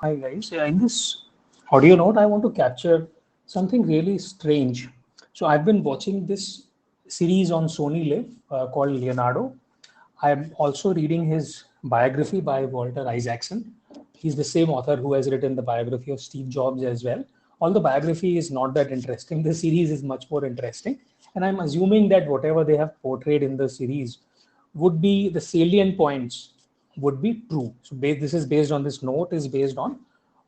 Hi guys. In this audio note, I want to capture something really strange. So I've been watching this series on Sony Live called Leonardo. I'm also reading his biography by Walter Isaacson. He's the same author who has written the biography of Steve Jobs as well. Although biography is not that interesting, the series is much more interesting. And I'm assuming that whatever they have portrayed in the series would be the salient points would be true. So this is based on this note is based on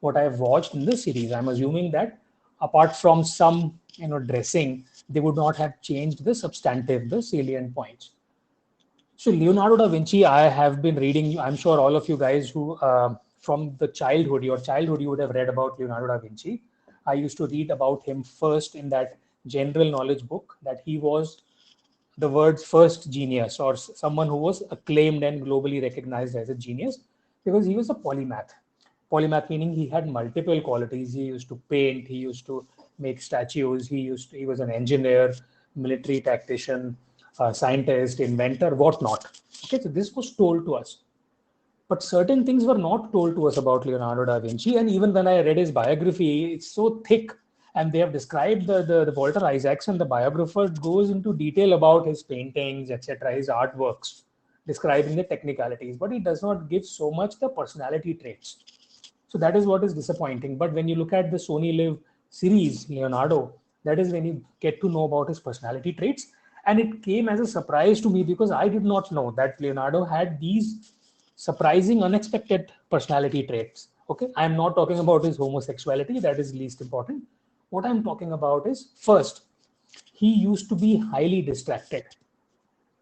what I've watched in the series. I'm assuming that apart from some dressing, they would not have changed the substantive, the salient points. So Leonardo da Vinci, I have been reading. I'm sure all of you guys who from the your childhood, you would have read about Leonardo da Vinci. I used to read about him first in that general knowledge book that he was the world's first genius or someone who was acclaimed and globally recognized as a genius because he was a polymath. Polymath meaning he had multiple qualities. He used to paint, he used to make statues, he was an engineer, military tactician, scientist, inventor, whatnot. Okay, so this was told to us. But certain things were not told to us about Leonardo da Vinci. And even when I read his biography, it's so thick. And they have described the Walter Isaacson, the biographer, goes into detail about his paintings, etc., his artworks, describing the technicalities. But he does not give so much the personality traits. So that is what is disappointing. But when you look at the Sony Live series, Leonardo, that is when you get to know about his personality traits. And it came as a surprise to me because I did not know that Leonardo had these surprising, unexpected personality traits. Okay, I'm not talking about his homosexuality, that is least important. What I'm talking about is first, he used to be highly distracted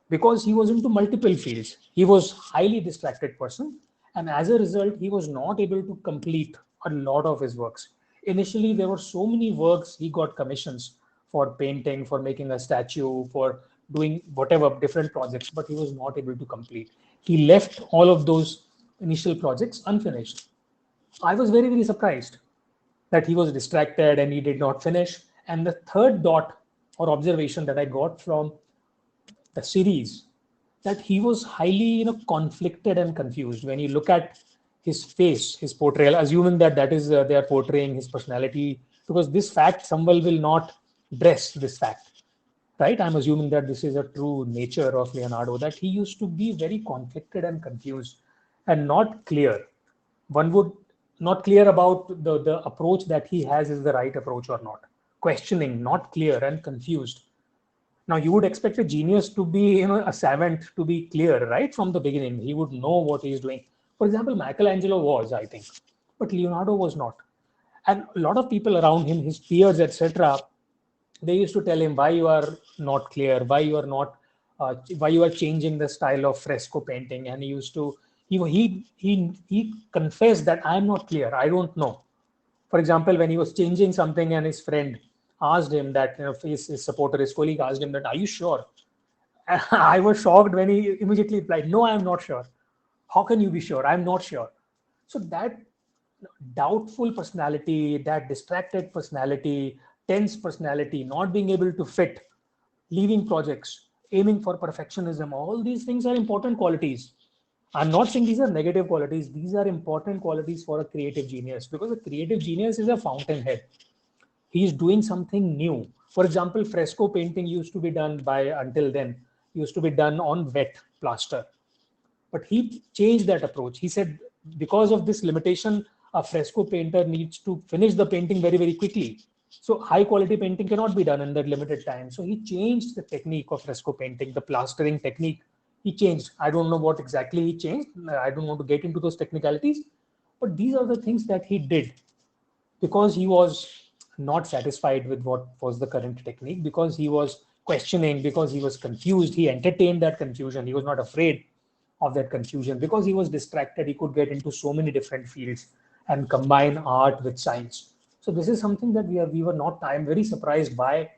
because he was into multiple fields. He was highly distracted person, and as a result, he was not able to complete a lot of his works. Initially, there were so many works he got commissions for painting, for making a statue, for doing whatever different projects, but he was not able to complete. He left all of those initial projects unfinished. I was very, very surprised that he was distracted and he did not finish. And the third dot or observation that I got from the series that he was highly conflicted and confused when you look at his face, his portrayal, assuming that that is they are portraying his personality, because this fact someone will not dress this fact, right? I'm assuming that this is a true nature of Leonardo, that he used to be very conflicted and confused and not clear. One would not clear about the approach that he has is the right approach or not, questioning, not clear and confused. Now you would expect a genius to be, a savant to be clear right from the beginning. He would know what he is doing. For example, Michelangelo was, I think, but Leonardo was not. And a lot of people around him, his peers, etc., they used to tell him why you are not clear, why you are not, why you are changing the style of fresco painting. And he used to, he confessed that I am not clear, I don't know. For example, when he was changing something and his friend asked him that, his supporter, his colleague asked him that, are you sure? I was shocked when he immediately replied, no, I'm not sure. How can you be sure? I'm not sure. So that doubtful personality, that distracted personality, tense personality, not being able to fit, leaving projects, aiming for perfectionism, all these things are important qualities. I'm not saying these are negative qualities. These are important qualities for a creative genius because a creative genius is a fountainhead. He is doing something new. For example, fresco painting used to be done by, until then, used to be done on wet plaster. But he changed that approach. He said, because of this limitation, a fresco painter needs to finish the painting very, very quickly. So high quality painting cannot be done in that limited time. So he changed the technique of fresco painting, the plastering technique. He changed. I don't know what exactly he changed. I don't want to get into those technicalities. But these are the things that he did because he was not satisfied with what was the current technique, because he was questioning, because he was confused. He entertained that confusion. He was not afraid of that confusion because he was distracted. He could get into so many different fields and combine art with science. So this is something that we were not. I'm very surprised by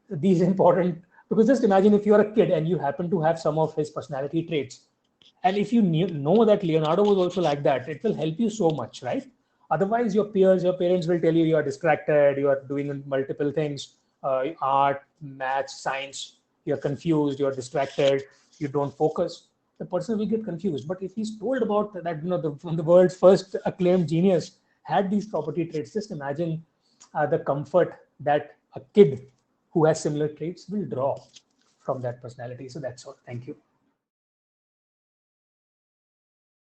these important, because just imagine if you're a kid and you happen to have some of his personality traits, and if you know that Leonardo was also like that, it will help you so much, right? Otherwise, your peers, your parents will tell you you are distracted, you are doing multiple things, art, maths, science, you're confused, you're distracted, you don't focus. The person will get confused. But if he's told about that, from the world's first acclaimed genius, had these property traits, just imagine the comfort that a kid who has similar traits will draw from that personality. So that's all. Thank you.